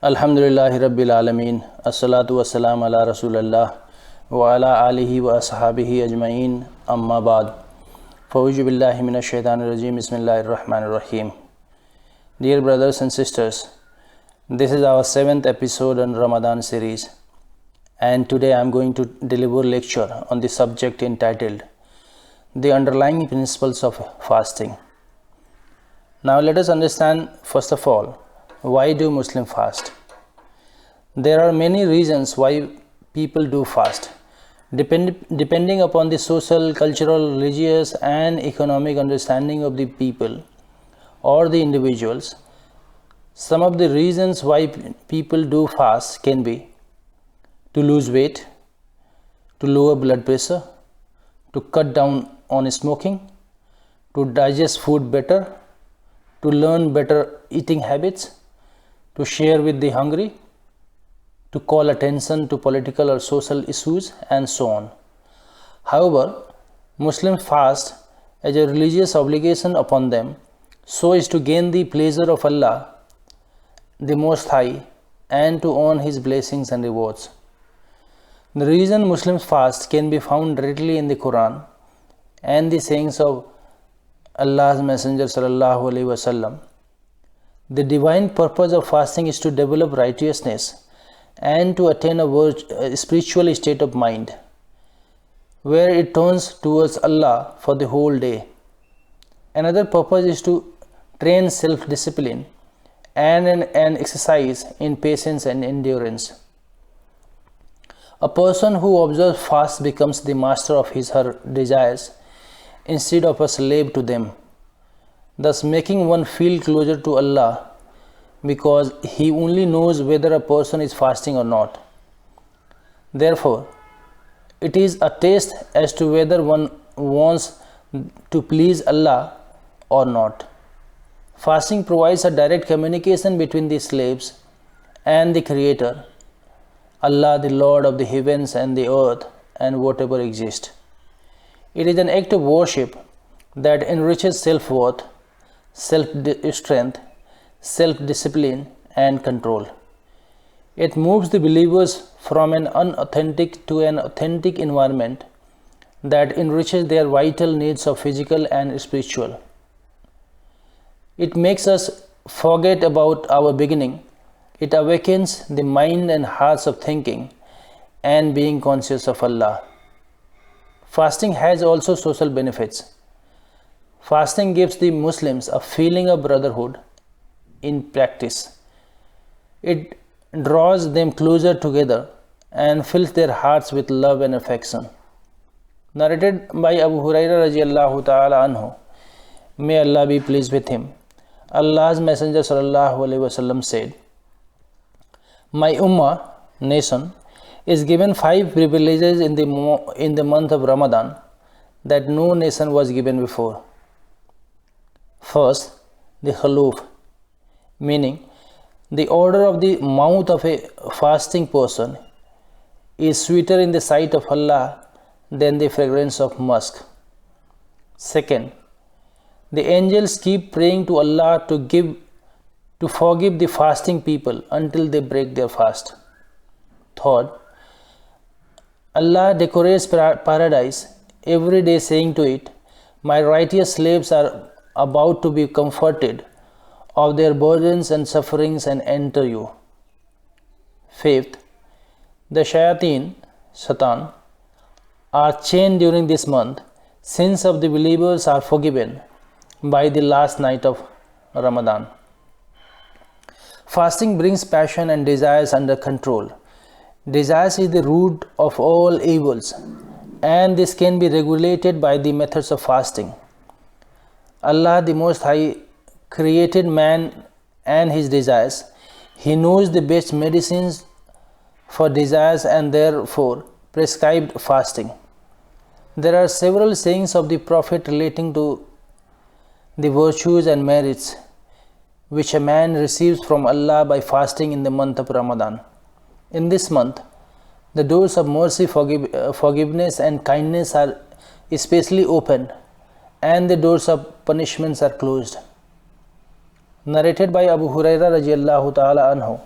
Alhamdulillahi Rabbil Alameen. As-salatu was-salam ala Rasulullah wa ala alihi wa ashabihi ajma'in. Amma ba'd. Fa'uju billahi minash shaitanir rajim. Bismillahir rahmanir rahim. Dear brothers and sisters, this is our 7th episode on Ramadan series, and today I am going to deliver a lecture on the subject entitled The Underlying Principles of Fasting. Now let us understand first of all, why do Muslims fast? There are many reasons why people do fast, depending upon the social, cultural, religious and economic understanding of the people or the individuals. Some of the reasons why people do fast can be to lose weight, to lower blood pressure, to cut down on smoking, to digest food better, to learn better eating habits, to share with the hungry, to call attention to political or social issues, and so on. However, Muslims fast as a religious obligation upon them so as to gain the pleasure of Allah, the Most High, and to earn His blessings and rewards. The reason Muslims fast can be found directly in the Qur'an and the sayings of Allah's Messenger sallallahu alaihi wasallam. The divine purpose of fasting is to develop righteousness and to attain a spiritual state of mind, where it turns towards Allah for the whole day. Another purpose is to train self-discipline and exercise in patience and endurance. A person who observes fast becomes the master of his or her desires instead of a slave to them, thus making one feel closer to Allah, because He only knows whether a person is fasting or not. Therefore, it is a test as to whether one wants to please Allah or not. Fasting provides a direct communication between the slaves and the Creator, Allah, the Lord of the heavens and the earth and whatever exists. It is an act of worship that enriches self-worth, self-strength, self-discipline and control. It moves the believers from an unauthentic to an authentic environment that enriches their vital needs of physical and spiritual. It makes us forget about our beginning. It awakens the mind and hearts of thinking and being conscious of Allah. Fasting has also social benefits. Fasting gives the Muslims a feeling of brotherhood in practice. It draws them closer together and fills their hearts with love and affection. Narrated by Abu Hurairah radiallahu ta'ala anhu, may Allah be pleased with him, Allah's Messenger sallallahu alaihi wasallam said, "My ummah, nation, is given 5 privileges in the month of Ramadan that no nation was given before. First, the khuluf, meaning the odor of the mouth of a fasting person is sweeter in the sight of Allah than the fragrance of musk. Second, the angels keep praying to Allah to forgive the fasting people until they break their fast. Third, Allah decorates paradise every day, saying to it, 'My righteous slaves are about to be comforted of their burdens and sufferings and enter you.' Fifth, the shayateen, Satan, are chained during this month. Sins of the believers are forgiven by the last night of Ramadan. Fasting brings passion and desires under control. Desires is the root of all evils, and this can be regulated by the methods of fasting. Allah, the Most High, created man and his desires. He knows the best medicines for desires and therefore prescribed fasting. There are several sayings of the Prophet relating to the virtues and merits which a man receives from Allah by fasting in the month of Ramadan. In this month, the doors of mercy, forgiveness and kindness are especially opened, and the doors of punishments are closed. Narrated by Abu Hurairah radiallahu ta'ala anhu,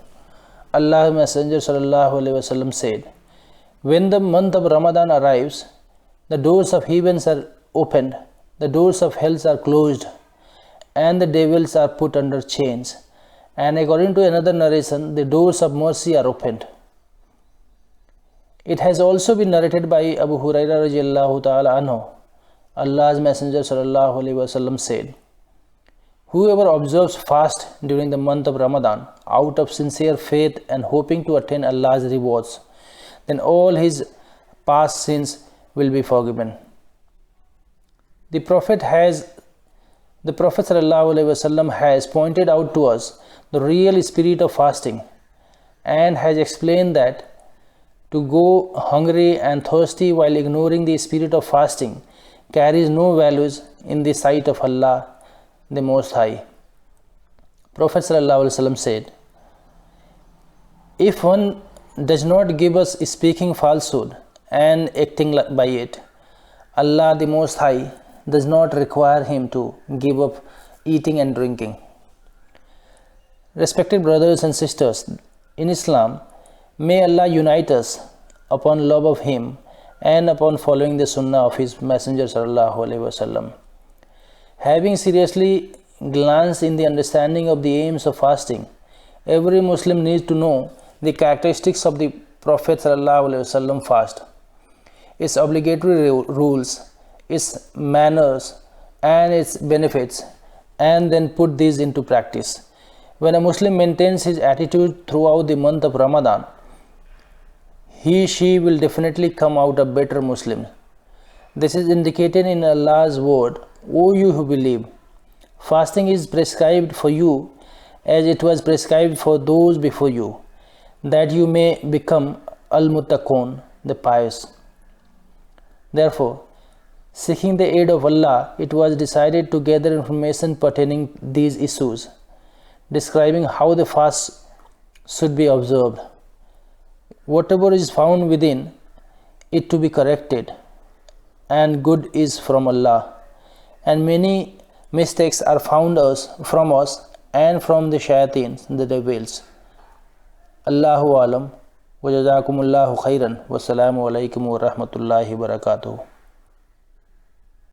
Allah's Messenger sallallahu alaihi wasallam said, when the month of Ramadan arrives, the doors of heavens are opened, the doors of hells are closed, and the devils are put under chains. And according to another narration, the doors of mercy are opened. It has also been narrated by Abu Hurairah radiallahu ta'ala anhu. Allah's Messenger sallallahu alaihi wasallam said, whoever observes fast during the month of Ramadan out of sincere faith and hoping to attain Allah's rewards, then all his past sins will be forgiven. The Prophet sallallahu alaihi wasallam has pointed out to us the real spirit of fasting and has explained that to go hungry and thirsty while ignoring the spirit of fasting carries no values in the sight of Allah the Most High. Prophet sallallahu alaihi wasallam said, if one does not give us speaking falsehood and acting by it, Allah the Most High does not require him to give up eating and drinking. Respected brothers and sisters in Islam, may Allah unite us upon love of Him and upon following the Sunnah of His Messenger sallallahu alaihi wasallam. Having seriously glanced in the understanding of the aims of fasting, every Muslim needs to know the characteristics of the Prophet sallallahu alaihi wasallam fast, its obligatory rules, its manners, and its benefits, and then put these into practice. When a Muslim maintains his attitude throughout the month of Ramadan, she will definitely come out a better Muslim. This is indicated in Allah's word, O you who believe, fasting is prescribed for you as it was prescribed for those before you, that you may become al-muttaqun, the pious. Therefore, seeking the aid of Allah, it was decided to gather information pertaining these issues, describing how the fast should be observed. Whatever is found within it to be corrected, and good is from Allah, and many mistakes are found from us and from the shayateen, the devils. Allahu alam, wa jazakumullahu khairan, wa salamu alaykum wa rahmatullahi wa barakatuh.